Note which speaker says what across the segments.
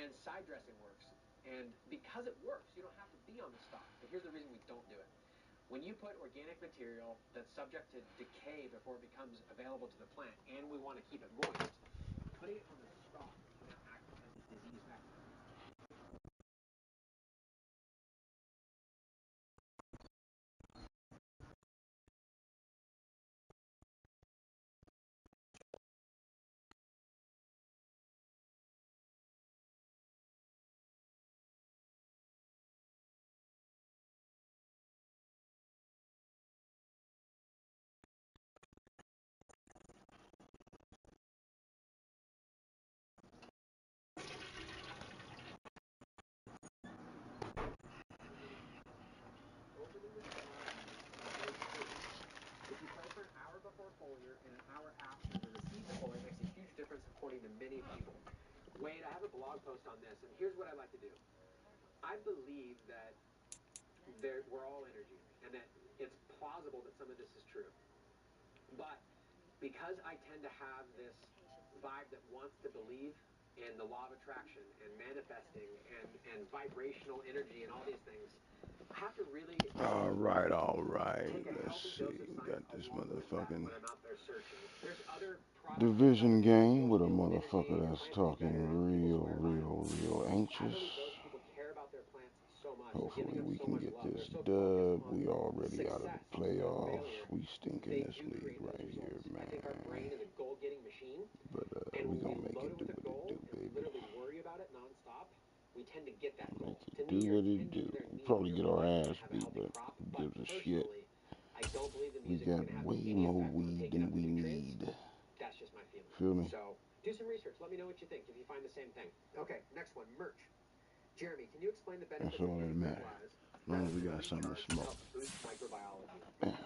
Speaker 1: And side dressing works. And because it works, you don't have to be on the stalk. But here's the reason we don't do it. When you put organic material that's subject to decay before it becomes available to the plant, and we want to keep it moist, putting it on the stalk can act as a disease vector. Foliar and an hour after the receipt foliar makes a huge difference according to many people. Wade, I have a blog post on this, and here's what I like to do. I believe that we're all energy, and that it's plausible that some of this is true. But because I tend to have this vibe that wants to believe in the law of attraction and manifesting and vibrational energy and all these things, I have to really
Speaker 2: all right. Let's see. We got this motherfucking division game with a motherfucker that's talking real anxious. Hopefully we can get this dub. We already out of the playoffs. We stink in this league right here, man. But we gonna make it do what it do, baby.
Speaker 1: We tend to get that goal.
Speaker 2: Make it do what it do. We probably get our ass beat, but who gives a shit? We got way more weed than we need.
Speaker 1: That's just my feeling.
Speaker 2: Feel me?
Speaker 1: So do some research. Let me know what you think if you find the same thing. Okay, next one, merch. Jeremy, can you explain the benefits
Speaker 2: of using fertilizer? As long as we got something to smoke. Yeah,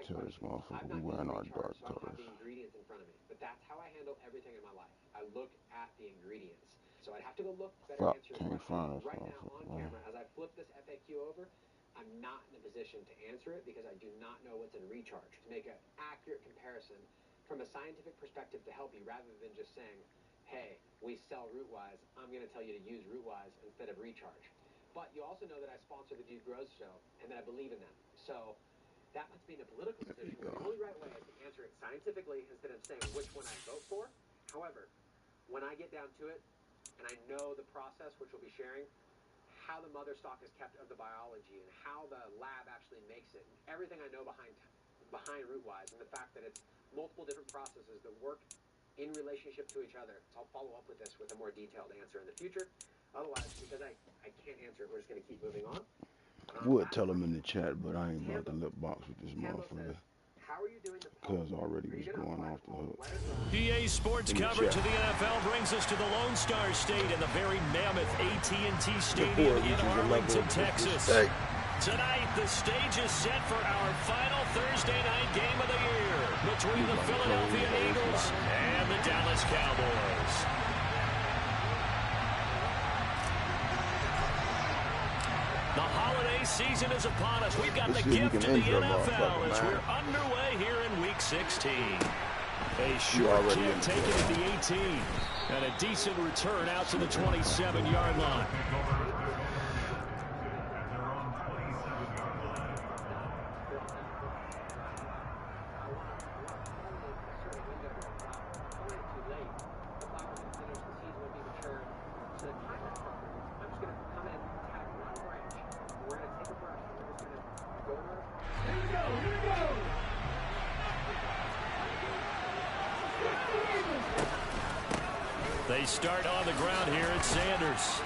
Speaker 2: tell this motherfucker we wearing our dark colors.
Speaker 1: The ingredients in front of me, but that's how I handle everything in my life. I look at the ingredients. So I'd have to go look better answer
Speaker 2: can't find us
Speaker 1: right now on camera. As I flip this FAQ over, I'm not in a position to answer it because I do not know what's in recharge. To make an accurate comparison from a scientific perspective to help you, rather than just saying, hey, we sell Rootwise, I'm going to tell you to use Rootwise instead of recharge. But you also know that I sponsor the Dude Grows show and that I believe in them. So that puts me in a political position where the only right way is to answer it scientifically instead of saying which one I vote for. However, when I get down to it, and I know the process, which we'll be sharing, how the mother stock is kept of the biology and how the lab actually makes it, and everything I know behind Rootwise, and the fact that it's multiple different processes that work in relationship to each other. So I'll follow up with this with a more detailed answer in the future. Otherwise, because I can't answer it, we're just going to keep moving on.
Speaker 2: Would tell him in the chat, but I ain't about to lip box with this motherfucker. Cuz already was going off the hook.
Speaker 3: EA Sports coverage of the NFL brings us to the Lone Star State and the very mammoth AT&T Stadium in Arlington, Texas. Tonight, the stage is set for our final Thursday night game of the year between the Philadelphia Eagles and the Dallas Cowboys. The holiday season is upon us. We've got the gift of the NFL as we're underway here in Week 16. A short kick taken at the 18, and a decent return out to the 27-yard line. They start on the ground here at Sanders.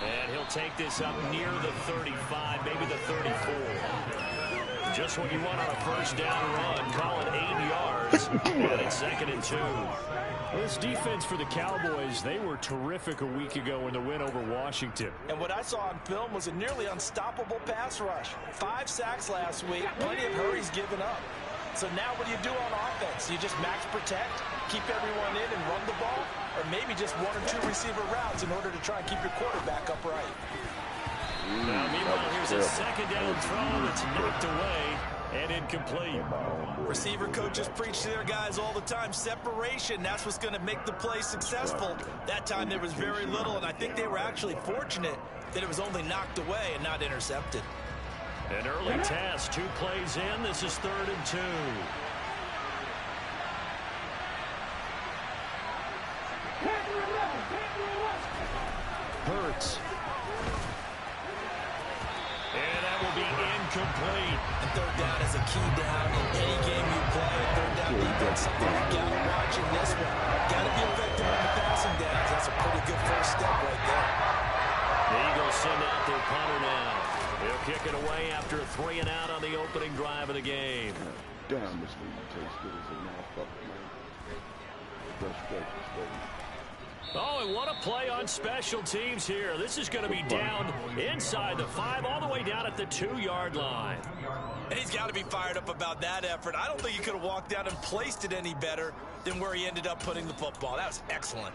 Speaker 3: And he'll take this up near the 35, maybe the 34. Just what you want on a first down run. Call it 8 yards. And it's 2nd and 2. Well, this defense for the Cowboys, they were terrific a week ago in the win over Washington.
Speaker 4: And what I saw on film was a nearly unstoppable pass rush. 5 sacks last week, plenty of hurries given up. So now what do you do on offense? You just max protect, keep everyone in and run the ball, or maybe just 1 or 2 receiver routes in order to try and keep your quarterback upright.
Speaker 3: Now, meanwhile, here's a 2nd down throw that's knocked away, and incomplete.
Speaker 4: Receiver coaches preach to their guys all the time. Separation, that's what's going to make the play successful. That time there was very little, and I think they were actually fortunate that it was only knocked away and not intercepted.
Speaker 3: An early task, 2 plays in. This is 3rd and 2. Hurts. And that will be incomplete.
Speaker 4: And 3rd down is a key down in any game you play. 3rd down defense, something you got to watch in this one. Got to be effective on the passing downs. That's a pretty good first step right there.
Speaker 3: The Eagles send out their punter now. They'll kick it away after a 3 and out on the opening drive of the game.
Speaker 2: Damn, this league tastes good as a motherfucker, man. Fresh breakfast, baby.
Speaker 3: Oh, and what a play on special teams here. This is going to be down inside the 5, all the way down at the 2-yard line.
Speaker 4: And he's got to be fired up about that effort. I don't think he could have walked down and placed it any better than where he ended up putting the football. That was excellent.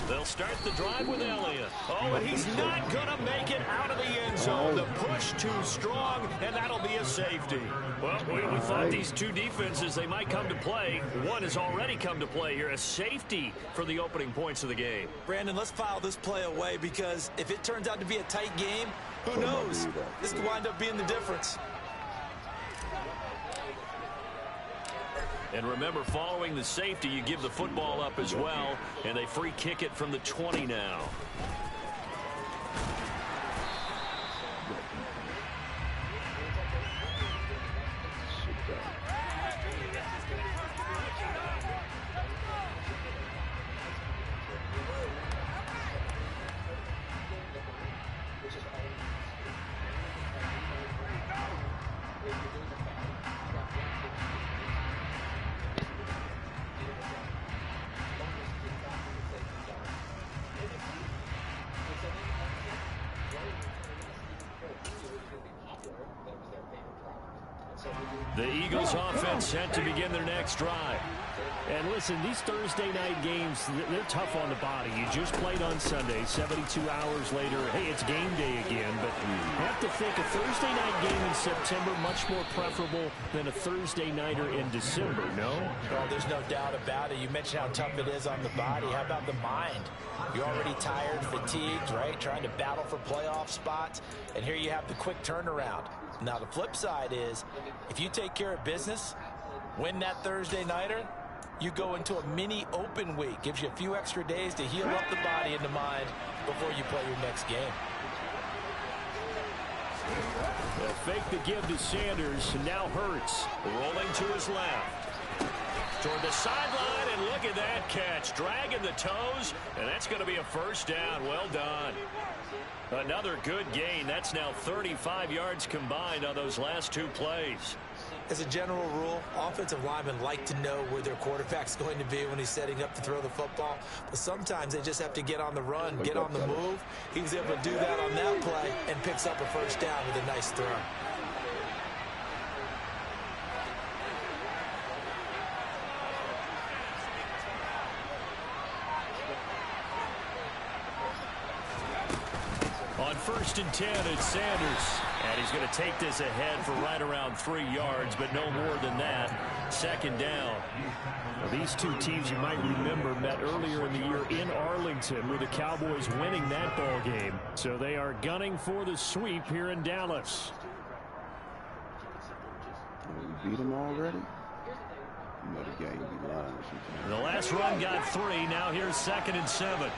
Speaker 3: They'll start the drive with Elliott. Oh, and he's not going to make it out of the end zone. The push too strong, and that'll be a safety. Well, we thought these two defenses, they might come to play. One has already come to play here. A safety for the opening points of the game.
Speaker 4: Brandon, let's file this play away because if it turns out to be a tight game, who knows? This could wind up being the difference.
Speaker 3: And remember, following the safety, you give the football up as well, and they free kick it from the 20 now. The Eagles offense set to begin their next drive.
Speaker 5: And listen, these Thursday night games, they're tough on the body. You just played on Sunday, 72 hours later. Hey, it's game day again. But you have to think a Thursday night game in September much more preferable than a Thursday nighter in December, no?
Speaker 4: Well, there's no doubt about it. You mentioned how tough it is on the body. How about the mind? You're already tired, fatigued, right? Trying to battle for playoff spots. And here you have the quick turnaround. Now, the flip side is, if you take care of business, win that Thursday nighter, you go into a mini open week. Gives you a few extra days to heal up the body and the mind before you play your next game.
Speaker 5: They'll fake the give to Sanders, and now Hurts.
Speaker 3: Rolling to his left. Toward the sideline, and look at that catch. Dragging the toes, and that's going to be a first down. Well done. Another good gain. That's now 35 yards combined on those last two plays.
Speaker 4: As a general rule, offensive linemen like to know where their quarterback's going to be when he's setting up to throw the football. But sometimes they just have to get on the run, get on the move. He was able to do that on that play and picks up a first down with a nice throw.
Speaker 3: On 1st and 10, it's Sanders. And he's going to take this ahead for right around 3 yards, but no more than that. Second down.
Speaker 5: Now, these two teams, you might remember, met earlier in the year in Arlington with the Cowboys winning that ball game. So they are gunning for the sweep here in Dallas.
Speaker 2: We beat them already? Another game be lying sometimes.
Speaker 3: The last run got 3. Now here's 2nd and 7.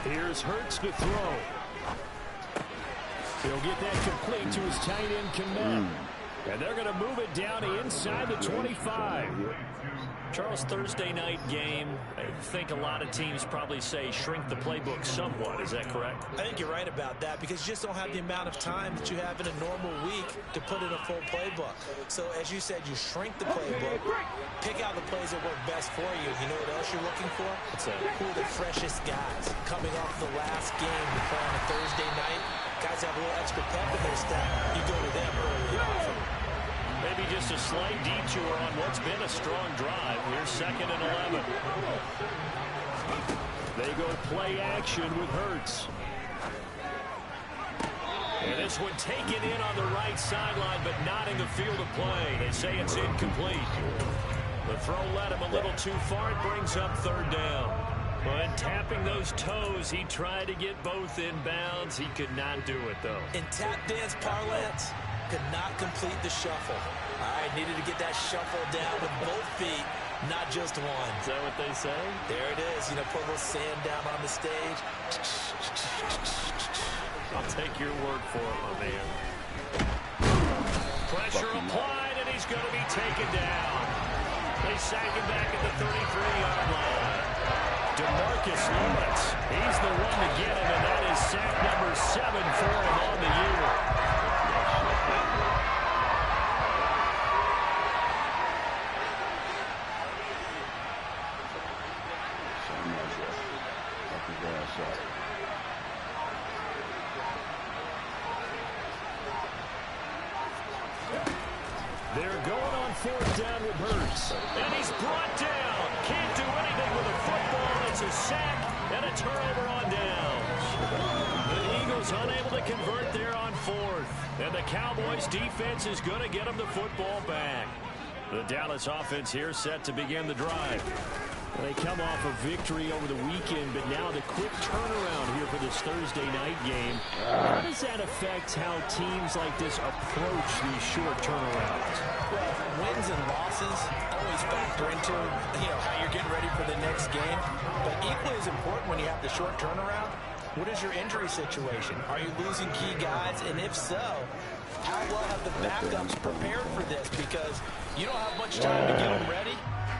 Speaker 5: Here's Hurts to throw. He'll get that complete to his tight end, Kmet. And they're going to move it down inside the 25. Charles, Thursday night game, I think a lot of teams probably say shrink the playbook somewhat. Is that correct?
Speaker 4: I think you're right about that because you just don't have the amount of time that you have in a normal week to put in a full playbook. So, as you said, you shrink the playbook, pick out the plays that work best for you. You know what else you're looking for? Who are the freshest guys coming off the last game to play on a Thursday night? Guys have a little extra pep in their step. You go to them early and often.
Speaker 5: Maybe just a slight detour on what's been a strong drive. Here's 2nd and 11. They go play action with Hurts. And this one taken in on the right sideline, but not in the field of play. They say it's incomplete. The throw led him a little too far. It brings up 3rd down. When tapping those toes, he tried to get both in bounds. He could not do it, though.
Speaker 4: In tap dance parlance, could not complete the shuffle. All right, needed to get that shuffle down with both feet, not just one.
Speaker 5: Is that what they say?
Speaker 4: There it is. You know, put a little sand down on the stage.
Speaker 5: I'll take your word for it, my man. Pressure applied, and he's going to be taken down. They sack him back at the 33-yard line. DeMarcus Lawrence, he's the one to get him, and that is sack number 7 for him on the year. They're going on 4th down with Hurts. And he's brought down. Can't do anything with a football. It's a sack and a turnover on downs. The Eagles unable to convert there on 4th. And the Cowboys defense is going to get them the football back. The Dallas offense here set to begin the drive. They come off a victory over the weekend, but now the quick turnaround here for this Thursday night game. How does that affect how teams like this approach these short turnarounds?
Speaker 4: Well, wins and losses always factor into, how you're getting ready for the next game. But equally as important when you have the short turnaround, what is your injury situation? Are you losing key guys? And if so, how well have the backups prepared for this? Because you don't have much time to get them ready.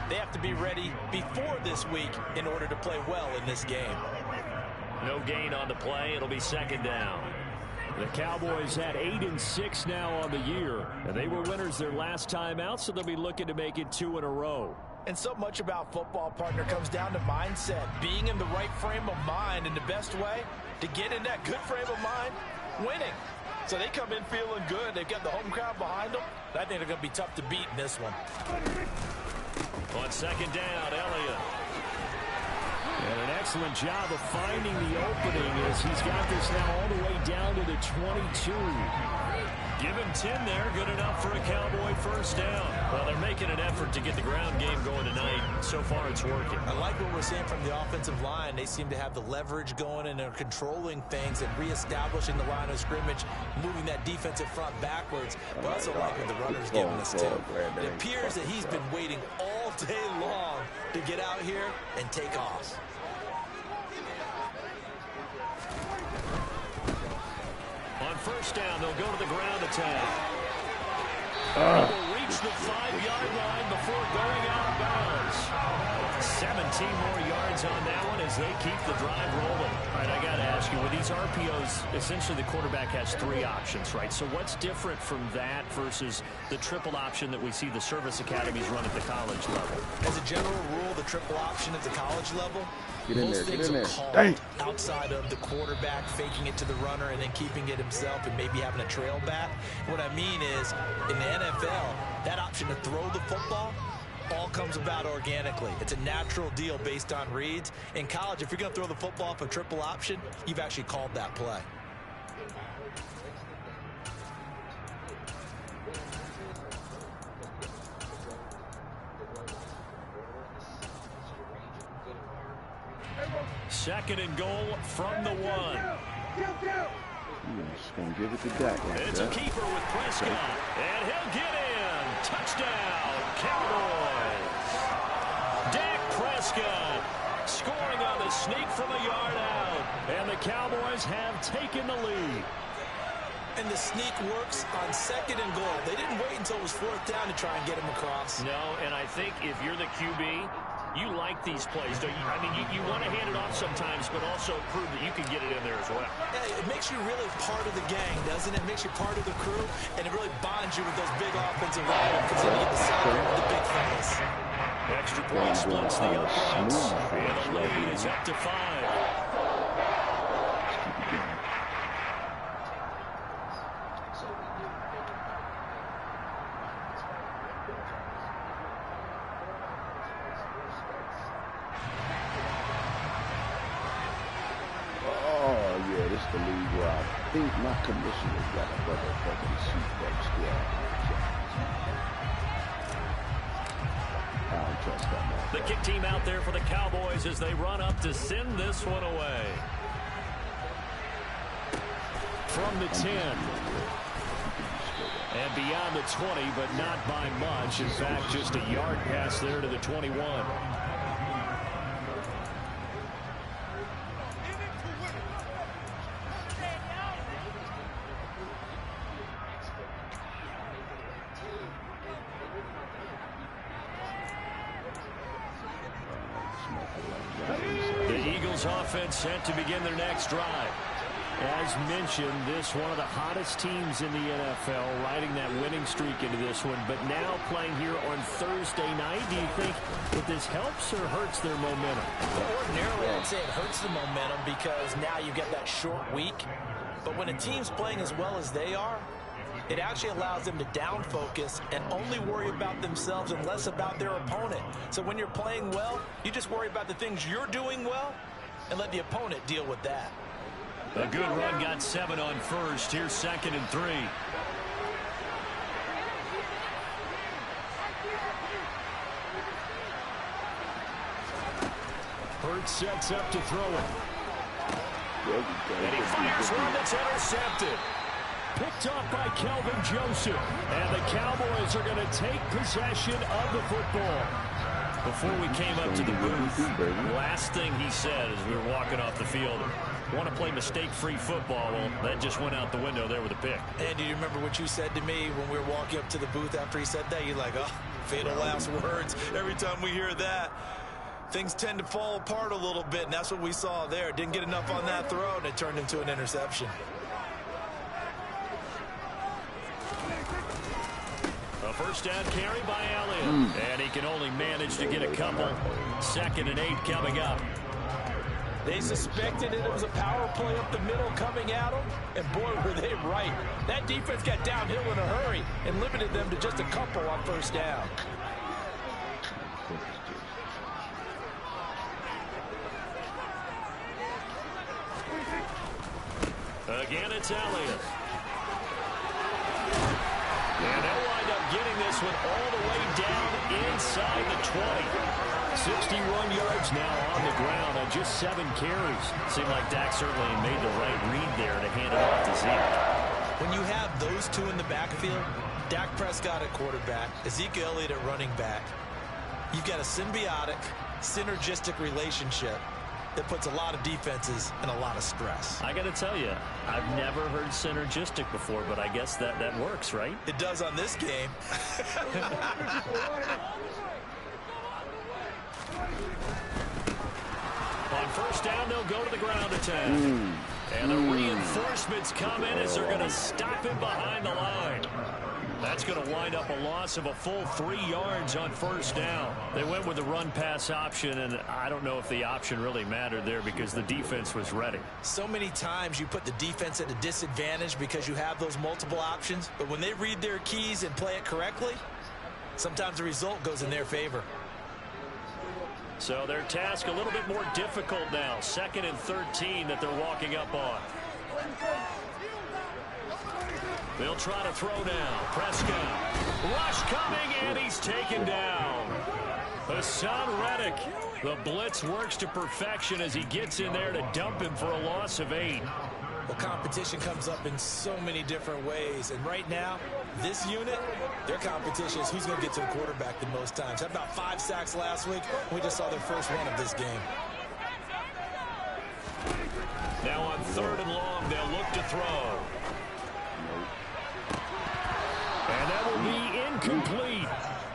Speaker 4: They have to be ready before this week in order to play well in this game.
Speaker 5: No gain on the play. It'll be 2nd down. The Cowboys at 8-6 now on the year. And they were winners their last time out, so they'll be looking to make it 2 in a row.
Speaker 4: And so much about football, partner, comes down to mindset. Being in the right frame of mind, and the best way to get in that good frame of mind, winning. So they come in feeling good. They've got the home crowd behind them. I think they're going to be tough to beat in this one.
Speaker 5: On 2nd down, Elliott. And an excellent job of finding the opening as he's got this now all the way down to the 22. Give him 10 there, good enough for a Cowboy 1st down. Well, they're making an effort to get the ground game going tonight. So far, it's working.
Speaker 4: I like what we're seeing from the offensive line. They seem to have the leverage going, and they're controlling things and reestablishing the line of scrimmage, moving that defensive front backwards. But I also like what the runner's giving us, too. It appears that he's been waiting all day long to get out here and take off.
Speaker 5: On 1st down, they'll go to the ground attack. Will reach the 5-yard line before going out of bounds. 17 more yards on that one as they keep the drive rolling. All right, I got to ask you, with these RPOs, essentially the quarterback has 3 options, right? So what's different from that versus the triple option that we see the service academies run at the college level?
Speaker 4: As a general rule, the triple option at the college level,
Speaker 2: Most
Speaker 4: things are called outside of the quarterback faking it to the runner and then keeping it himself and maybe having a trail back. What I mean is, in the NFL, that option to throw the football all comes about organically. It's a natural deal based on reads. In college, if you're going to throw the football off a triple option, you've actually called that play.
Speaker 5: Second and goal from the 1.
Speaker 2: Just going to give it to Dak like
Speaker 5: It's
Speaker 2: that.
Speaker 5: a keeper with Prescott, and he'll get in. Touchdown, Cowboys. Dak Prescott scoring on the sneak from a yard out, and the Cowboys have taken the lead.
Speaker 4: And the sneak works on 2nd and goal. They didn't wait until it was 4th down to try and get him across.
Speaker 3: No, and I think if you're the QB, you like these plays, don't you? I mean, you want to hand it off sometimes, but also prove that you can get it in there as well.
Speaker 4: Yeah, it makes you really part of the gang, doesn't it? It makes you part of the crew, and it really bonds you with those big offensive linemen because then you get to celebrate with the big fellas.
Speaker 3: Extra point splits the offense, and the lead is up to 5.
Speaker 2: The league where I think my commissioner's got a motherfucking super squad. I don't trust that man.
Speaker 3: The kick team out there for the Cowboys as they run up to send this one away.
Speaker 5: From the 10. And beyond the 20, but not by much. In fact, just a yard pass there to the 21. Offense set to begin their next drive. As mentioned, this one of the hottest teams in the NFL, riding that winning streak into this one, but now playing here on Thursday night. Do you think that this helps or hurts their momentum?
Speaker 4: Well, ordinarily, I'd say it hurts the momentum because now you get that short week. But when a team's playing as well as they are, it actually allows them to down focus and only worry about themselves and less about their opponent. So when you're playing well, you just worry about the things you're doing well and let the opponent deal with that.
Speaker 3: A good run got 7 on first. Here's 2nd and 3.
Speaker 5: Hurts sets up to throw it.
Speaker 3: And he fires one that's intercepted.
Speaker 5: Picked off by Kelvin Joseph. And the Cowboys are going to take possession of the football.
Speaker 3: Before we came up to the booth, last thing he said as we were walking off the field, want to play mistake-free football. Well, that just went out the window there with a pick.
Speaker 4: And do you remember what you said to me when we were walking up to the booth after he said that? You're like, oh, fatal last words. Every time we hear that, things tend to fall apart a little bit, and that's what we saw there. Didn't get enough on that throw, and it turned into an interception.
Speaker 3: A first down carry by Elliott. And he can only manage to get a couple. 2nd and 8 coming up.
Speaker 4: They suspected it was a power play up the middle coming at them, and boy, were they right. That defense got downhill in a hurry and limited them to just a couple on first down.
Speaker 3: Again, it's Elliott. And they'll wind up getting this one all the way down inside the 20.
Speaker 5: 61 yards now on the ground on just 7 carries.
Speaker 3: Seemed like Dak certainly made the right read there to hand it off to Zeke.
Speaker 4: When you have those two in the backfield, Dak Prescott at quarterback, Ezekiel Elliott at running back, you've got a symbiotic, synergistic relationship that puts a lot of defenses in a lot of stress.
Speaker 3: I got to tell you, I've never heard synergistic before, but I guess that works, right?
Speaker 4: It does on this game.
Speaker 3: On first down, they'll go to the ground attack. And the reinforcements come in as they're going to stop him behind the line. That's going to wind up a loss of a full 3 yards on first down. They went with the run-pass option, and I don't know if the option really mattered there because the defense was ready.
Speaker 4: So many times you put the defense at a disadvantage because you have those multiple options, but when they read their keys and play it correctly, sometimes the result goes in their favor.
Speaker 3: So their task a little bit more difficult now. 2nd and 13 that they're walking up on. They'll try to throw now. Prescott. Rush coming, and he's taken down. Hassan Reddick. The blitz works to perfection as he gets in there to dump him for a loss of 8.
Speaker 4: Well, competition comes up in so many different ways. And right now, this unit, their competition is who's going to get to the quarterback the most times. Had about 5 sacks last week. We just saw their first one of this game.
Speaker 3: Now on 3rd and long, they'll look to throw.
Speaker 5: That will be incomplete.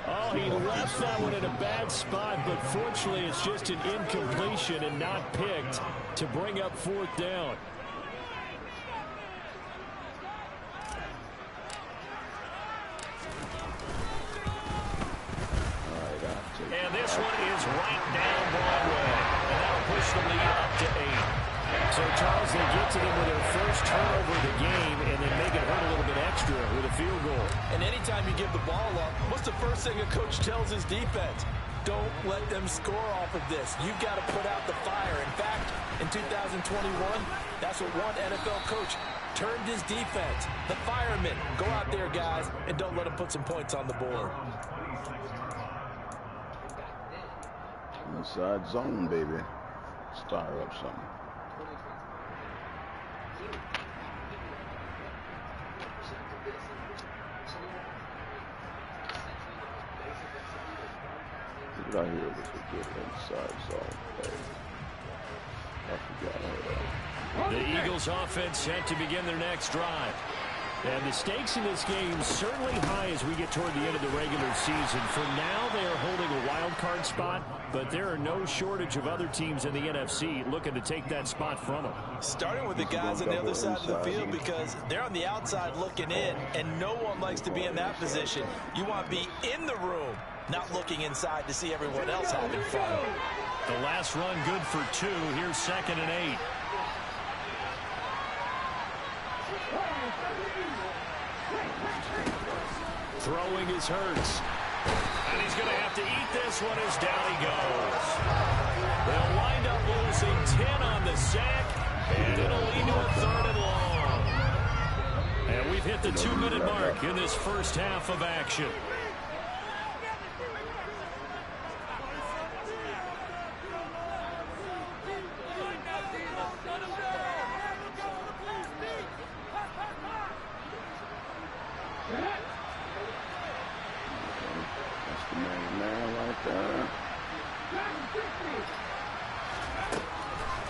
Speaker 5: Oh, he left that one in a bad spot, but fortunately it's just an incompletion and not picked to bring up 4th down. And this one is right down Broadway. And that'll push the lead up to 8. So, Charles, they get to them with their first turnover of the game and then make it hurt a little bit extra with a field goal.
Speaker 4: And anytime you give the ball up, what's the first thing a coach tells his defense? Don't let them score off of this. You've got to put out the fire. In fact, in 2021, that's what one NFL coach termed his defense. The firemen. Go out there, guys, and don't let them put some points on the board.
Speaker 2: Inside zone, baby. Stir up something. Get out here with the good inside zone, baby. I forgot.
Speaker 5: The Eagles offense set to begin their next drive. And the stakes in this game certainly high as we get toward the end of the regular season. For now, they are holding a wild card spot, but there are no shortage of other teams in the NFC looking to take that spot from them.
Speaker 4: Starting with the guys on the other side of the field because they're on the outside looking in, and no one likes to be in that position. You want to be in the room, not looking inside to see everyone else having fun.
Speaker 5: The last run good for 2. Here's 2nd and 8. Throwing is Hurts. And he's going to have to eat this one as down he goes. They'll wind up losing 10 on the sack, and it'll lead to a 3rd and long. And we've hit the 2-minute mark in this first half of action.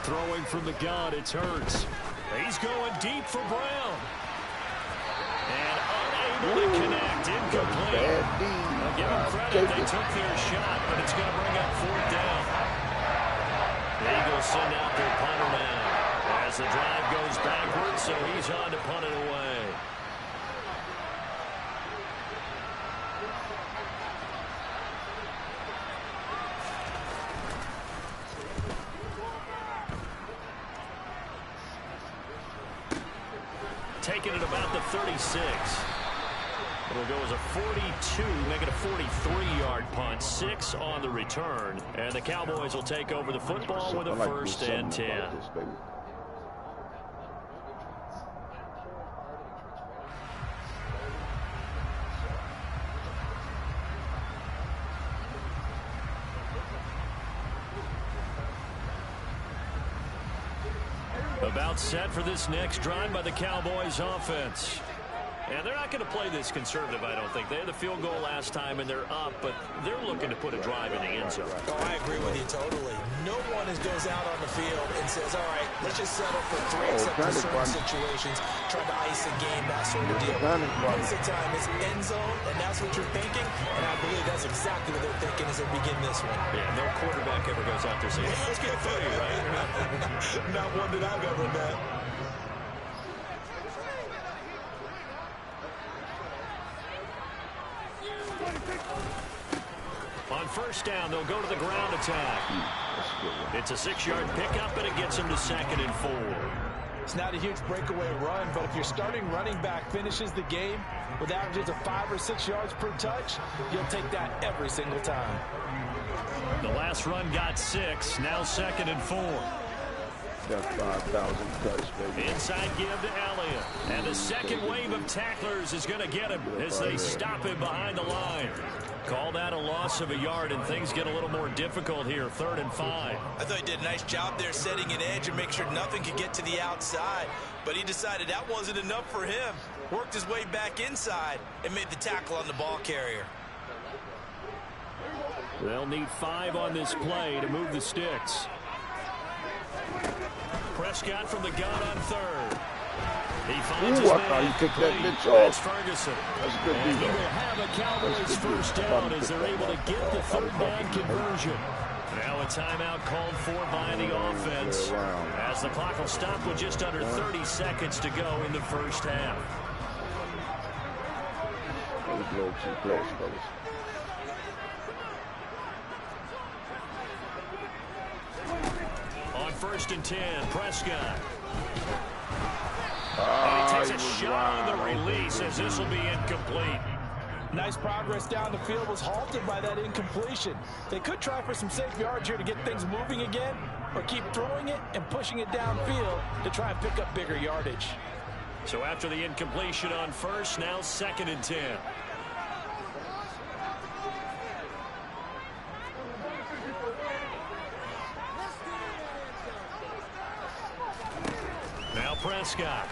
Speaker 5: Throwing from the gun, it's Hurts. He's going deep for Brown. And unable to connect, incomplete. I'll give them credit, they took their shot, but it's going to bring up 4th down. The Eagles send out their punter now as the drive goes backwards, so he's on to punt it away. Taking it about the 36. It'll go as a 42, make it a 43-yard punt. 6 on the return. And the Cowboys will take over the football with a 1st and 10. About set for this next drive by the Cowboys offense. And they're not going to play this conservative, I don't think. They had the field goal last time, and they're up, but they're looking to put a drive in the end zone.
Speaker 4: Oh, I agree with you totally. No one goes out on the field and says, all right, let's just settle for 3 except for certain situations, trying to ice a game, that sort of deal. Most of the time, it's end zone, and that's what you're thinking, and I believe that's exactly what they're thinking as they begin this one.
Speaker 5: Yeah, no quarterback ever goes out there saying, hey, let's get 3, right?
Speaker 4: Not one that I've ever met.
Speaker 5: On 1st down, they'll go to the ground attack. It's a 6-yard pickup, and it gets them to 2nd and 4.
Speaker 4: It's not a huge breakaway run, but if your starting running back finishes the game with averages of 5 or 6 yards per touch, you'll take that every single time.
Speaker 5: The last run got 6, now 2nd and 4.
Speaker 2: Got 5,000 touch, baby.
Speaker 5: Inside give to Elliott. And the second wave of tacklers is going to get him as they stop him behind the line. Call that a loss of a yard, and things get a little more difficult here. 3rd and 5.
Speaker 4: I thought he did a nice job there setting an edge and make sure nothing could get to the outside. But he decided that wasn't enough for him. Worked his way back inside and made the tackle on the ball carrier.
Speaker 5: They'll need 5 on this play to move the sticks. Prescott from the gun on 3rd.
Speaker 3: He finds
Speaker 2: Ooh,
Speaker 3: his
Speaker 2: I
Speaker 3: man
Speaker 2: thought he picked that
Speaker 3: complete.
Speaker 2: bitch
Speaker 3: That's
Speaker 2: off.
Speaker 3: Ferguson.
Speaker 2: That's a good
Speaker 5: And he
Speaker 2: deal.
Speaker 5: will have a Cowboys first down as they're able to get the third down conversion. Now a timeout called for by the offense, as the clock will stop with just under 30 seconds to go in the first half. On 1st and 10, Prescott. And he takes a shot on the release as this will be incomplete.
Speaker 4: Nice progress down the field, was halted by that incompletion. They could try for some safe yards here to get things moving again, or keep throwing it and pushing it downfield to try and pick up bigger yardage.
Speaker 3: So after the incompletion on 1st, now 2nd and 10. Now Prescott.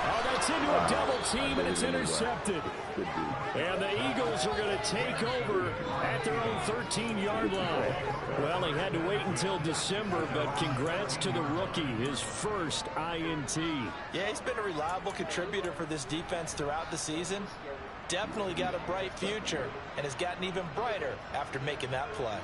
Speaker 5: Oh, that's into a double team, and it's intercepted. And the Eagles are going to take over at their own 13-yard line. Well, he had to wait until December, but congrats to the rookie, his first INT.
Speaker 4: Yeah, he's been a reliable contributor for this defense throughout the season. Definitely got a bright future, and has gotten even brighter after making that play.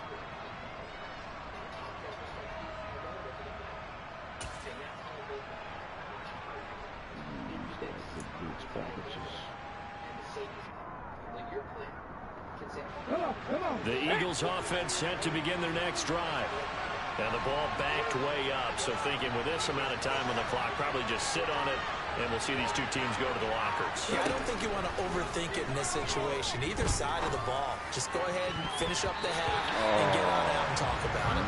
Speaker 3: The Eagles offense set to begin their next drive. And the ball backed way up, so thinking with this amount of time on the clock, probably just sit on it, and we'll see these two teams go to the lockers.
Speaker 4: Yeah, I don't think you want to overthink it in this situation. Either side of the ball. Just go ahead and finish up the half and get on out and talk about it.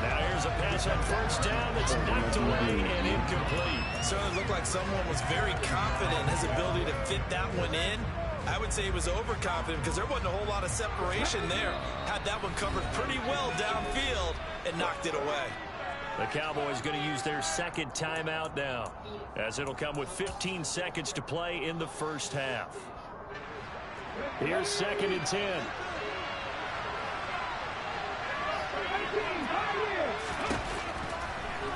Speaker 3: Now here's a pass on 1st down that's knocked away and incomplete.
Speaker 4: Certainly looked like someone was very confident in his ability to fit that one in. I would say he was overconfident because there wasn't a whole lot of separation there. Had that one covered pretty well downfield and knocked it away.
Speaker 3: The Cowboys going to use their 2nd timeout now, as it'll come with 15 seconds to play in the first half.
Speaker 5: Here's 2nd and 10.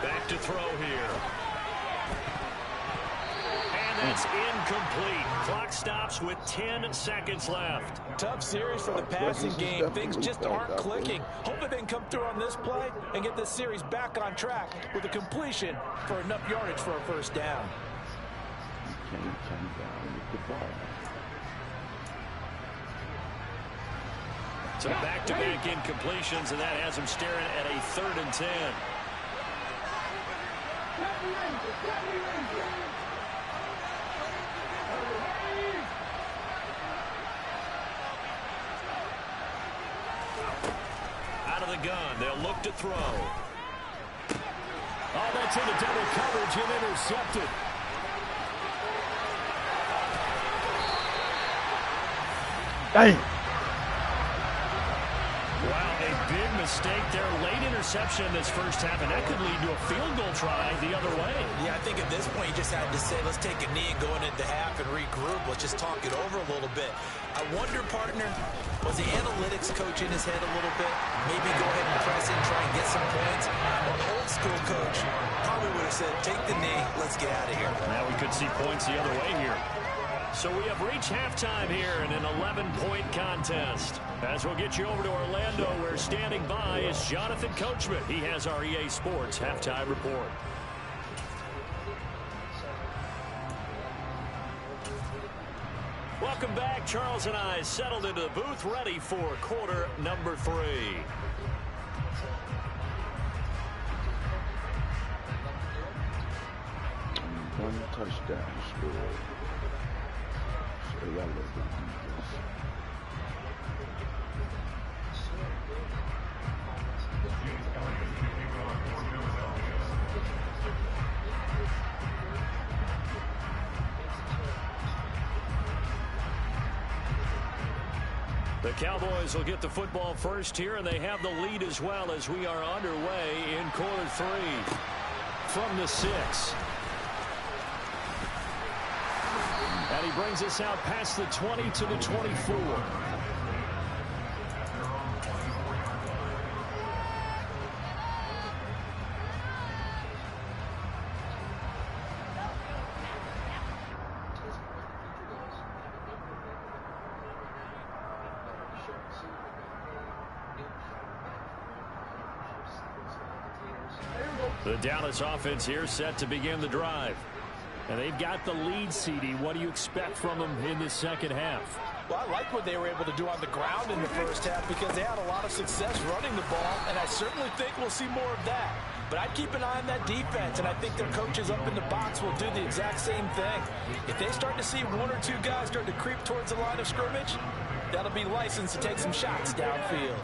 Speaker 3: Back to throw here. And that's incomplete. Clock stops with 10 seconds left.
Speaker 4: Tough series for the passing game. Things just aren't clicking. Hopefully they can come through on this play and get this series back on track with a completion for enough yardage for a first down.
Speaker 3: So back-to-back incompletions, and that has him staring at a 3rd and 10. Out of the gun, they'll look to throw.
Speaker 5: Oh, that's into double coverage and intercepted.
Speaker 2: Dang.
Speaker 3: Wow, a big mistake there. Late interception in this first half, and that could lead to a field goal try the other way.
Speaker 4: Yeah, I think at this point you just had to say, let's take a knee and go into the half and regroup. Let's just talk it over a little bit. I wonder, partner, was the analytics coach in his head a little bit? Maybe go ahead and press in, try and get some points. Or the old school coach probably would have said, take the knee, let's get out of here.
Speaker 3: Now we could see points the other way here. So we have reached halftime here in an 11-point contest. As we'll get you over to Orlando, where standing by is Jonathan Coachman. He has our EA Sports halftime report. Welcome back. Charles and I settled into the booth, ready for quarter number 3.
Speaker 2: One touchdown scored. So y'all look at defense.
Speaker 3: The Cowboys will get the football first here, and they have the lead as well as we are underway in quarter 3 from the 6. And he brings us out past the 20 to the 24. The Dallas offense here set to begin the drive.
Speaker 5: And they've got the lead, CD. What do you expect from them in the second half?
Speaker 4: Well, I like what they were able to do on the ground in the first half because they had a lot of success running the ball, and I certainly think we'll see more of that. But I'd keep an eye on that defense, and I think their coaches up in the box will do the exact same thing. If they start to see one or two guys start to creep towards the line of scrimmage, that'll be licensed to take some shots downfield.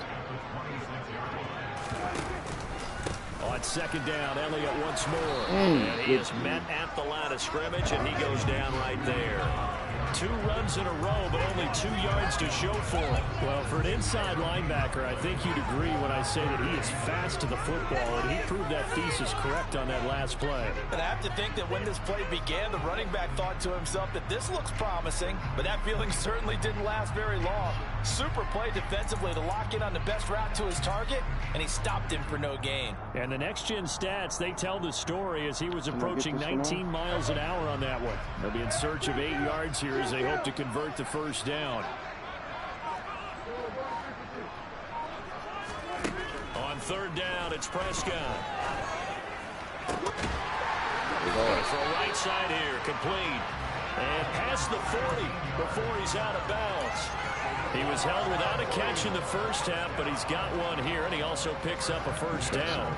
Speaker 3: On second down, Elliott once more. And he is met at the line of scrimmage, and he goes down right there. 2 runs in a row, but only 2 yards to show for it.
Speaker 5: Well, for an inside linebacker, I think you'd agree when I say that he is fast to the football, and he proved that thesis correct on that last play.
Speaker 4: And I have to think that when this play began, the running back thought to himself that this looks promising, but that feeling certainly didn't last very long. Super play defensively to lock in on the best route to his target, and he stopped him for no gain.
Speaker 5: And the next-gen stats, they tell the story as he was approaching 19 miles an hour on that one. They'll be in search of 8 yards here as they hope to convert the first down.
Speaker 3: On third down, it's Prescott. From right side here, complete. And past the 40 before he's out of bounds. He was held without a catch in the first half, but he's got one here, and he also picks up a first down.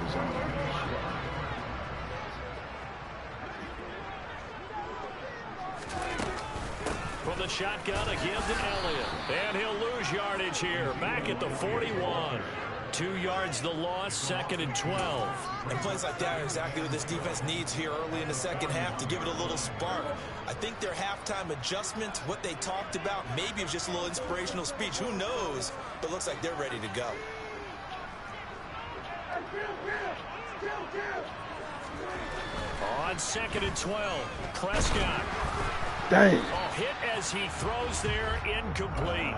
Speaker 3: From the shotgun again to Elliott. And he'll lose yardage here, back at the 41. 2 yards the loss, 2nd and 12.
Speaker 4: And plays like that are exactly what this defense needs here early in the second half to give it a little spark. I think their halftime adjustment, what they talked about, maybe it was just a little inspirational speech. Who knows? But looks like they're ready to go.
Speaker 3: On 2nd and 12, Prescott.
Speaker 2: Dang.
Speaker 3: Hit as he throws there, incomplete.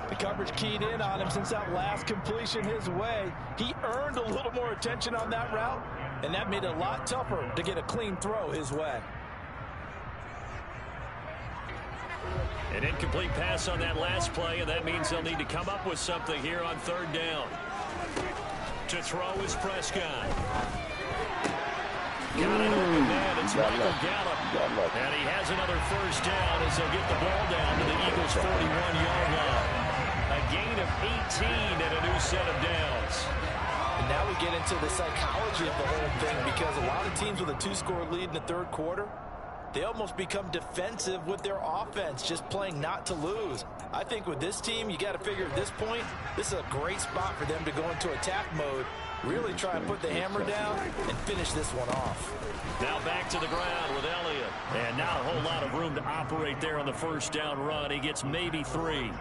Speaker 4: The coverage keyed in on him since that last completion his way. He earned a little more attention on that route, and that made it a lot tougher to get a clean throw his way.
Speaker 3: An incomplete pass on that last play, and that means they'll need to come up with something here on third down. To throw is Prescott. Got an open man. It's Michael Gallup. And he has another first down as they'll get the ball down to the Eagles' 41-yard line. A gain of 18 and a new set of downs.
Speaker 4: And now we get into the psychology of the whole thing because a lot of teams with a 2-score lead in the third quarter, they almost become defensive with their offense, just playing not to lose. I think with this team, you got to figure at this point, this is a great spot for them to go into attack mode, really try and put the hammer down and finish this one off.
Speaker 3: Now back to the ground with Elliott. And not a whole lot of room to operate there on the first down run. He gets maybe 3.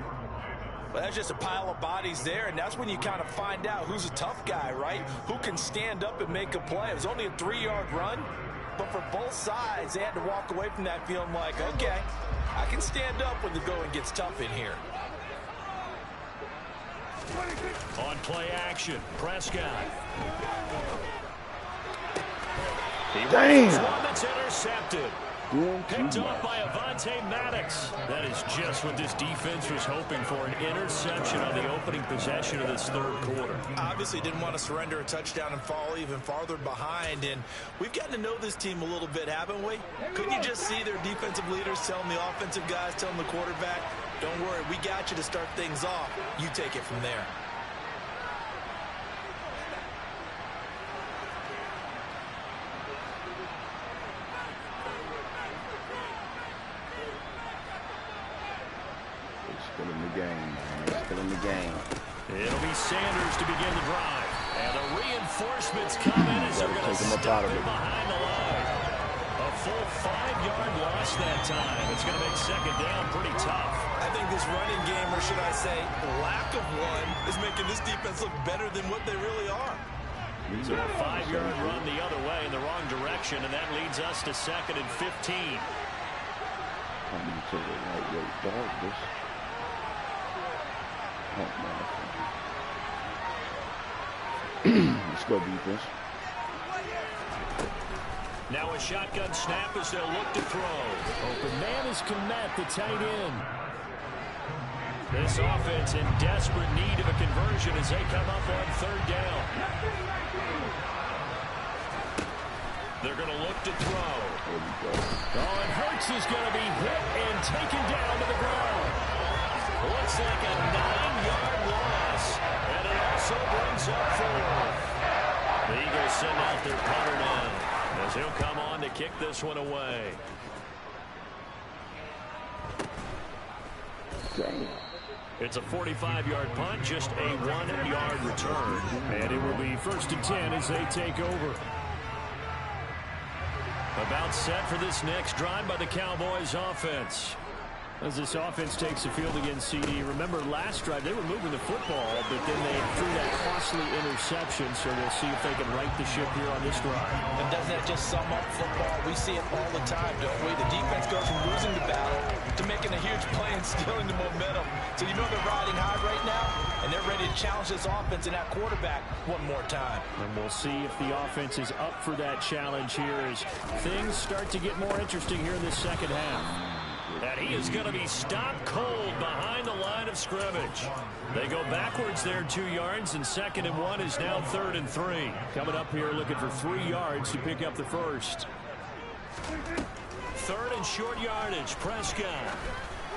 Speaker 4: Well, that's just a pile of bodies there, and that's when you kind of find out who's a tough guy, right? Who can stand up and make a play. It was only a 3-yard run, but for both sides, they had to walk away from that feeling like, okay, I can stand up when the going gets tough in here.
Speaker 3: On play action, Prescott.
Speaker 2: Damn.
Speaker 3: One that's intercepted. Picked off by Avonte Maddox. That is just what this defense was hoping for, an interception on the opening possession of this third quarter.
Speaker 4: Obviously didn't want to surrender a touchdown and fall even farther behind, and we've gotten to know this team a little bit, haven't we? Couldn't you just see their defensive leaders telling the offensive guys, telling the quarterback, don't worry, we got you to start things off. You take it from there.
Speaker 2: Still in the game, man. Still in the game.
Speaker 3: It'll be Sanders to begin the drive. And the reinforcements come in as they're going to stop him behind the line. A full 5-yard loss that time. It's going to make second down pretty tough.
Speaker 4: I think this running game, or should I say lack of one, is making this defense look better than what they really are.
Speaker 3: So a 5-yard run the other way in the wrong direction, and that leads us to 2nd and 15.
Speaker 2: I'm going to take it lightweight dog this. Let's go defense.
Speaker 3: Now a shotgun snap as they'll look to throw.
Speaker 5: Open man is Komet, the tight end.
Speaker 3: This offense in desperate need of a conversion as they come up on third down. They're going to look to throw.
Speaker 5: Oh, and Hurts is going to be hit and taken down to the ground.
Speaker 3: Looks like a 9-yard loss, and it also brings up fourth. The Eagles send out their punter now as he'll come on to kick this one away. It's a 45-yard punt, just a 1-yard return.
Speaker 5: And it will be 1st and 10 as they take over.
Speaker 3: About set for this next drive by the Cowboys offense.
Speaker 5: As this offense takes the field against CD, remember last drive they were moving the football, but then they threw that costly interception, so we'll see if they can right the ship here on this drive.
Speaker 4: And doesn't that just sum up football? We see it all the time, don't we? The defense goes from losing the battle to making a huge play and stealing the momentum. So you know they're riding high right now, and they're ready to challenge this offense and that quarterback one more time.
Speaker 5: And we'll see if the offense is up for that challenge here as things start to get more interesting here in this second half.
Speaker 3: And he is going to be stopped cold behind the line of scrimmage. They go backwards there 2 yards, and 2nd and 1 is now 3rd and 3.
Speaker 5: Coming up here looking for 3 yards to pick up the first.
Speaker 3: 3rd and short yardage, Prescott.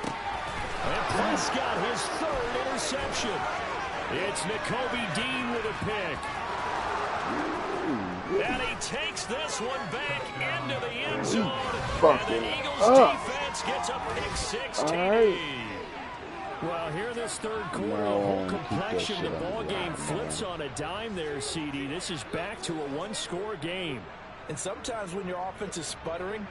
Speaker 5: And Prescott, his 3rd interception. It's Nakobe Dean with a pick.
Speaker 3: And he takes this one back into the end zone.
Speaker 2: And
Speaker 3: the Eagles defense gets a pick 6 TD.
Speaker 5: Well, here in this 3rd quarter, the whole complexion of the ball game flips on a dime there, CD. This is back to a 1-score game.
Speaker 4: And sometimes when your offense is sputtering,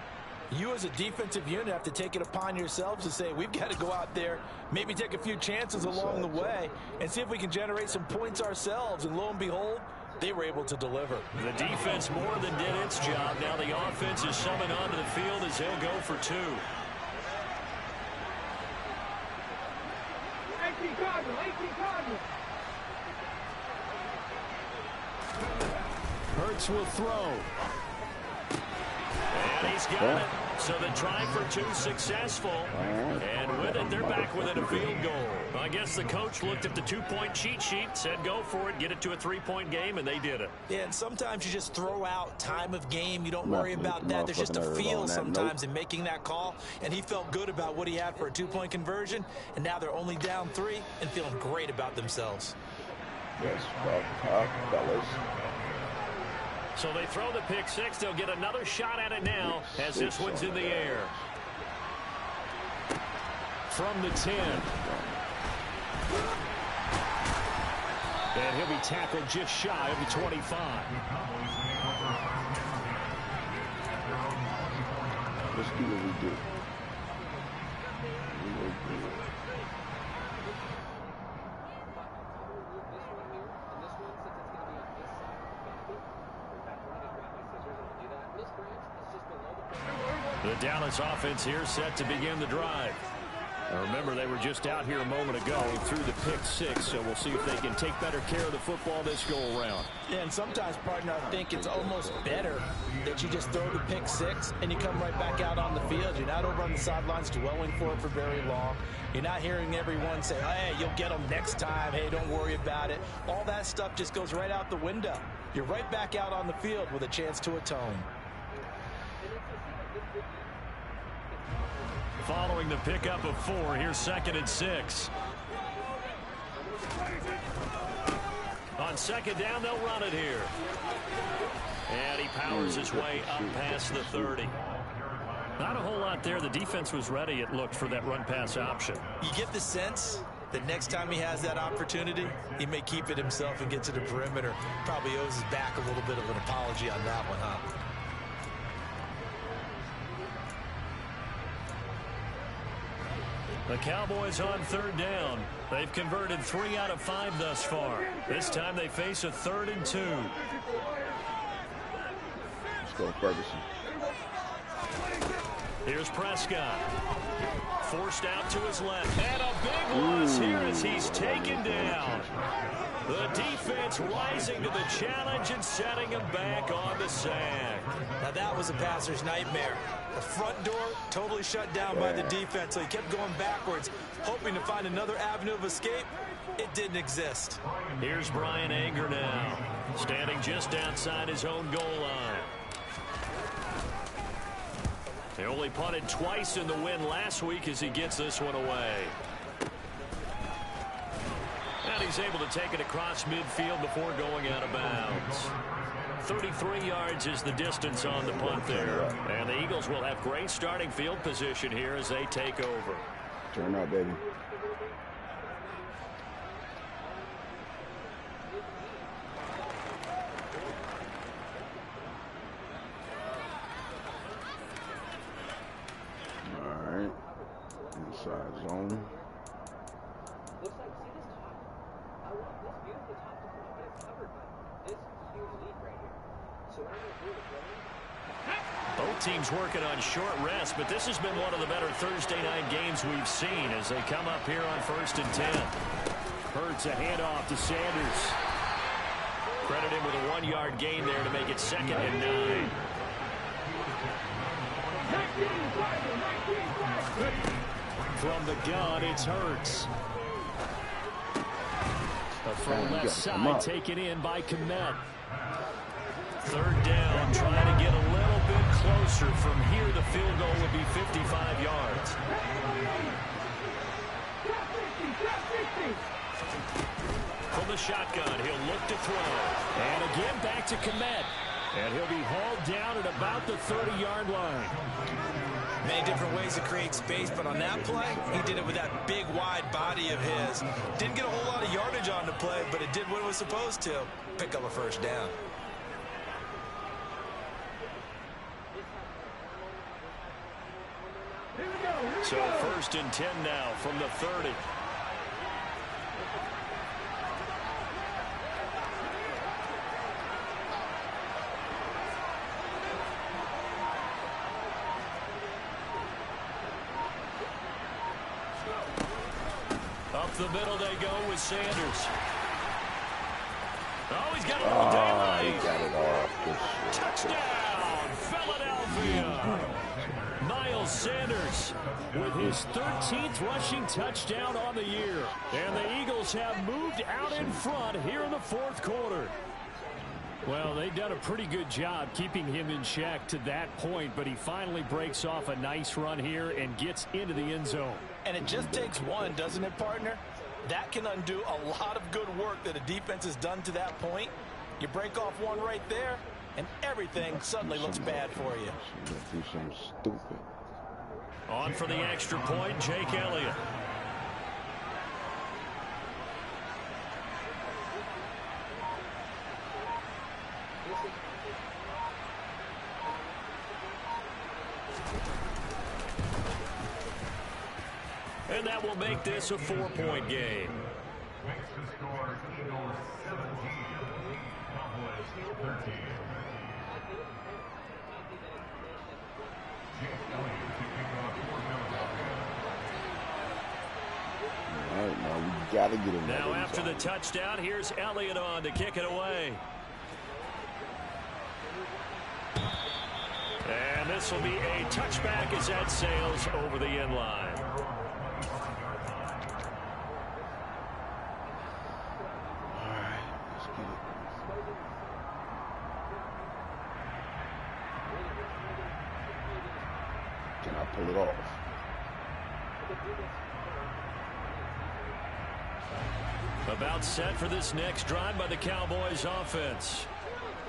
Speaker 4: you as a defensive unit have to take it upon yourselves to say, we've got to go out there, maybe take a few chances along the way, and see if we can generate some points ourselves. And lo and behold, they were able to deliver.
Speaker 3: The defense more than did its job. Now the offense is summoned onto the field as they'll go for 2.
Speaker 5: Hurts will throw.
Speaker 3: And he's got it. So the try for 2 successful. And with it, they're back within a field goal. I guess the coach looked at the 2-point cheat sheet, said go for it, get it to a 3-point game, and they did it.
Speaker 4: Yeah, and sometimes you just throw out time of game. You don't worry about that. There's just a feel sometimes in making that call. And he felt good about what he had for a 2-point conversion. And now they're only down 3 and feeling great about themselves.
Speaker 2: Yes, fellas.
Speaker 3: So they throw the pick 6. They'll get another shot at it now as this one's in the air.
Speaker 5: From the 10. And he'll be tackled just shy of the 25.
Speaker 2: Let's do what we do.
Speaker 3: The Dallas offense here set to begin the drive.
Speaker 5: Now remember, they were just out here a moment ago through the pick 6, so we'll see if they can take better care of the football this go-around.
Speaker 4: Yeah, and sometimes, partner, I think it's almost better that you just throw the pick 6 and you come right back out on the field. You're not over on the sidelines dwelling for it for very long. You're not hearing everyone say, hey, you'll get them next time. Hey, don't worry about it. All that stuff just goes right out the window. You're right back out on the field with a chance to atone.
Speaker 3: Following the pickup of 4, here's 2nd and 6. On 2nd down, they'll run it here. And he powers his way up past the 30. Not a whole lot there. The defense was ready, it looked, for that run-pass option.
Speaker 4: You get the sense that next time he has that opportunity, he may keep it himself and get to the perimeter. Probably owes his back a little bit of an apology on that one, huh?
Speaker 3: The Cowboys on 3rd down. They've converted 3 out of 5 thus far. This time they face a 3rd and 2.
Speaker 2: Let's go, Ferguson.
Speaker 3: Here's Prescott. 4 forced out to his left. And a big loss here as he's taken down. The defense rising to the challenge and setting him back on the sack.
Speaker 4: Now that was a passer's nightmare. The front door totally shut down by the defense, so he kept going backwards, hoping to find another avenue of escape. It didn't exist.
Speaker 3: Here's Brian Anger now, standing just outside his own goal line. They only punted twice in the win last week as he gets this one away. And he's able to take it across midfield before going out of bounds. 33 yards is the distance on the punt there. And the Eagles will have great starting field position here as they take over.
Speaker 2: Turn out, baby. All right. Inside zone.
Speaker 1: Looks like, see this top? I want this beautiful top to come up, but it's covered by this huge leak right here. So what I'm going to do is
Speaker 3: both teams working on short rest, but this has been one of the better Thursday night games we've seen as they come up here on 1st and 10.
Speaker 5: Hurts a handoff to Sanders.
Speaker 3: Credit him with a 1-yard gain there to make it 2nd and 9.
Speaker 5: From the gun, it's Hurts. From left side, taken in by Komet.
Speaker 3: 3rd down, trying to get a little bit closer. From here, the field goal would be 55 yards. From the shotgun, he'll look to throw.
Speaker 5: And again, back to Komet. And he'll be hauled down at about the 30-yard line.
Speaker 4: Many different ways to create space, but on that play, he did it with that big, wide body of his. Didn't get a whole lot of yardage on the play, but it did what it was supposed to. Pick up a 1st down.
Speaker 3: So 1st and 10 now from the 30. Up the middle they go with Sanders. Oh, he's got a little daylight.
Speaker 2: He got it off.
Speaker 3: Touchdown, Philadelphia. Miles Sanders with his 13th rushing touchdown on the year. And the Eagles have moved out in front here in the 4th quarter. Well, they've done a pretty good job keeping him in check to that point, but he finally breaks off a nice run here and gets into the end zone.
Speaker 4: And it just takes one, doesn't it, partner? That can undo a lot of good work that a defense has done to that point. You break off one right there, and everything suddenly looks bad for you.
Speaker 2: Do something stupid.
Speaker 3: On for the extra point, Jake Elliott. And that will make this a 4-point game.
Speaker 6: Makes the score Eagles 17, Cowboys 13. Jake Elliott to kick off ForEvaBallin23.
Speaker 2: All right, now we got to get him.
Speaker 3: Now after the touchdown, here's Elliott on to kick it away. And this will be a touchback as that sails over the end line.
Speaker 2: Can I pull it off?
Speaker 3: About set for this next drive by the Cowboys offense.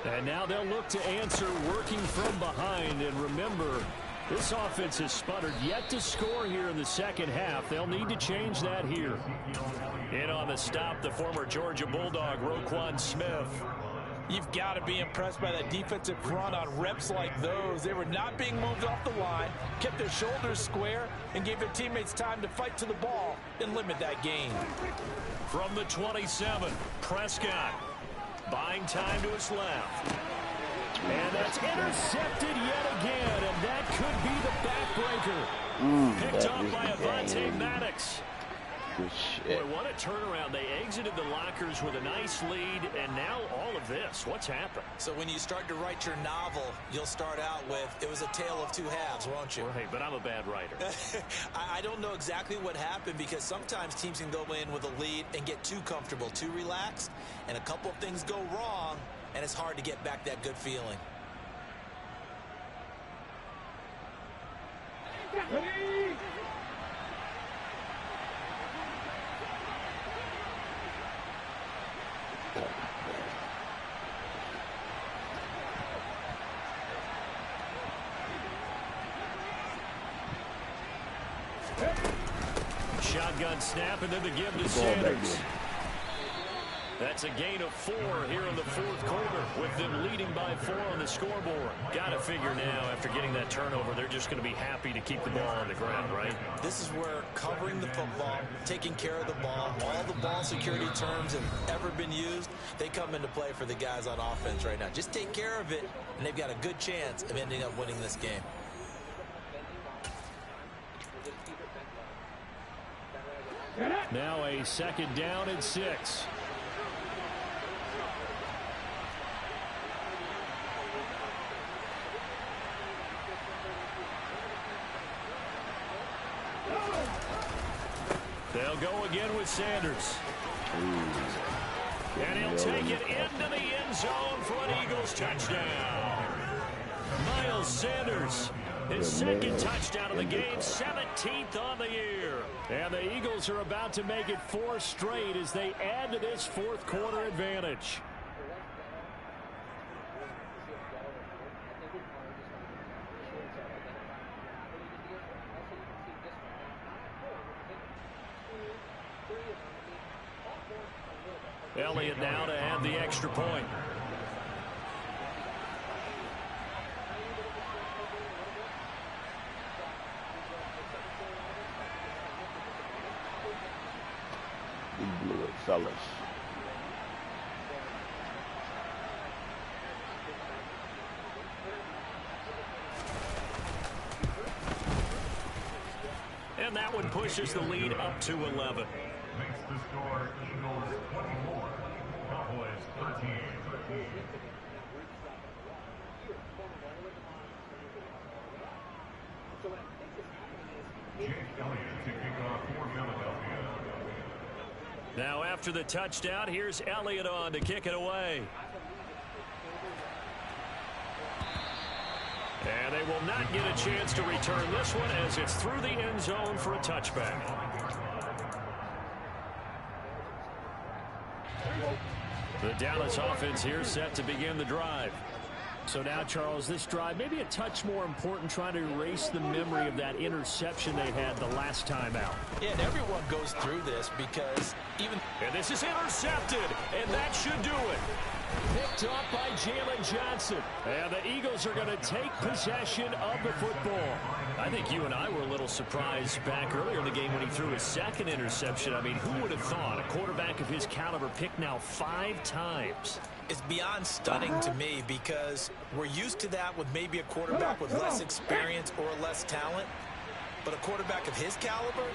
Speaker 3: And now they'll look to answer working from behind. And remember, this offense has sputtered yet to score here in the 2nd half. They'll need to change that here. In on the stop, the former Georgia Bulldog, Roquan Smith.
Speaker 4: You've got to be impressed by that defensive front on reps like those. They were not being moved off the line, kept their shoulders square, and gave their teammates time to fight to the ball and limit that gain.
Speaker 3: From the 27, Prescott. Buying time to his left.
Speaker 5: And that's intercepted yet again, and that could be the backbreaker. Picked up by Avonte Maddox.
Speaker 2: Good shit.
Speaker 5: Boy, what a turnaround. They exited the lockers with a nice lead, and now all of this. What's happened?
Speaker 4: So when you start to write your novel, you'll start out with, it was a tale of two halves, won't you?
Speaker 5: Right, but I'm a bad writer.
Speaker 4: I don't know exactly what happened, because sometimes teams can go in with a lead and get too comfortable, too relaxed, and a couple of things go wrong, and it's hard to get back that good feeling.
Speaker 5: Shotgun snap, and then the give to Sanders. That's a gain of 4 here in the fourth quarter, with them leading by 4 on the scoreboard. Got to figure now, after getting that turnover, they're just going to be happy to keep the ball on the ground, right?
Speaker 4: This is where covering the football, taking care of the ball, all the ball security terms have ever been used, they come into play for the guys on offense right now. Just take care of it, and they've got a good chance of ending up winning this game.
Speaker 5: Now a second down and 6. They'll go again with Sanders. And he'll take it into the end zone for an Eagles touchdown. Miles Sanders, his second touchdown of the game, 17th on the year. And the Eagles are about to make it 4 straight as they add to this fourth quarter advantage. Elliott now to add the extra point.
Speaker 2: He blew it, fellas.
Speaker 5: And that one pushes the lead up to 11.
Speaker 6: Makes the score Eagles 24, Cowboys 13. Jake Elliott to kick off for Philadelphia.
Speaker 5: Now after the touchdown, here's Elliott on to kick it away. And they will not get a chance to return this one as it's through the end zone for a touchback. The Dallas offense here set to begin the drive. So now, Charles, this drive maybe a touch more important, trying to erase the memory of that interception they had the last time out.
Speaker 4: Yeah, and everyone goes through this because even...
Speaker 5: And this is intercepted, and that should do it. Picked up by Jalen Johnson. And the Eagles are going to take possession of the football. I think you and I were a little surprised back earlier in the game when he threw his second interception. I mean, who would have thought a quarterback of his caliber picked now 5 times?
Speaker 4: It's beyond stunning to me because we're used to that with maybe a quarterback with less experience or less talent. But a quarterback of his caliber,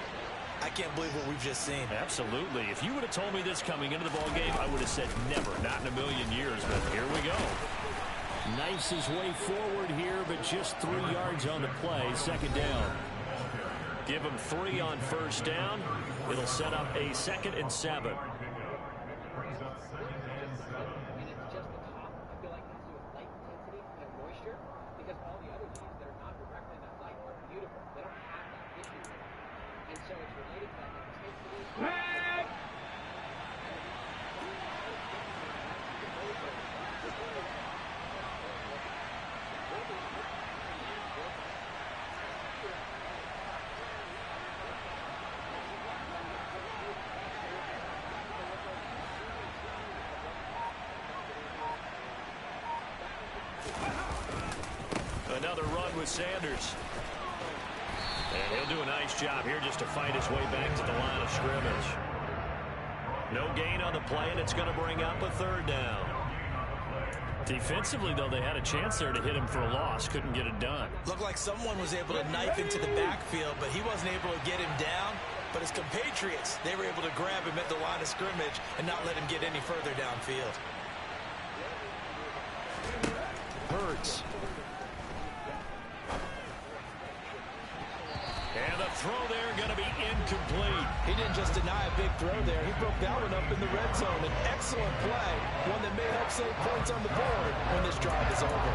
Speaker 4: I can't believe what we've just seen.
Speaker 5: Absolutely. If you would have told me this coming into the ball game, I would have said never, not in a million years. But here we go. Knifes his way forward here, but just 3 yards on the play. Second down. Give him 3 on first down. It'll set up a 2nd and 7. Another run with Sanders. And he'll do a nice job here just to fight his way back to the line of scrimmage. No gain on the play, and it's going to bring up a 3rd down. Defensively, though, they had a chance there to hit him for a loss. Couldn't get it done.
Speaker 4: Looked like someone was able to knife into the backfield, but he wasn't able to get him down. But his compatriots, they were able to grab him at the line of scrimmage and not let him get any further downfield.
Speaker 5: Hurts. And the throw there going to be incomplete.
Speaker 4: He didn't just deny a big throw there. He broke that one up in the red zone. An excellent play, one that may help save points on the board when this drive is over.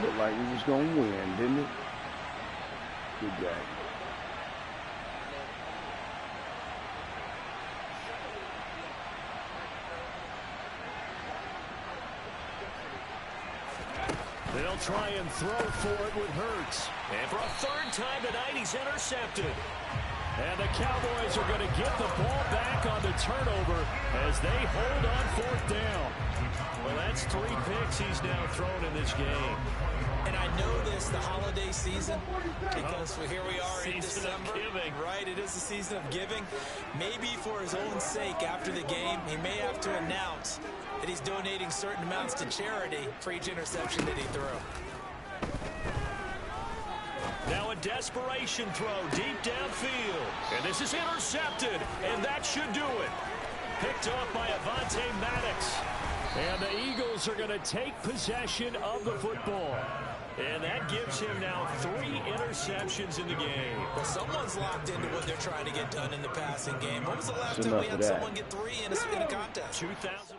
Speaker 2: Looked like we was going to win, didn't it? Good game.
Speaker 5: They'll try and throw for it with Hurts. And for a third time tonight, he's intercepted. And the Cowboys are going to get the ball back on the turnover as they hold on fourth down. Well, that's 3 picks he's now thrown in this game.
Speaker 4: And I know this, the holiday season, because here we are in December. Right, it is the season of giving. Maybe for his own sake after the game, he may have to announce that he's donating certain amounts to charity for each interception that he threw.
Speaker 5: Now a desperation throw deep downfield. And this is intercepted, and that should do it. Picked up by Avonte Maddox. And the Eagles are going to take possession of the football. And that gives him now 3 interceptions in the game.
Speaker 4: Well, someone's locked into what they're trying to get done in the passing game. When was the last time we had someone get 3 in a contest?
Speaker 5: 2011.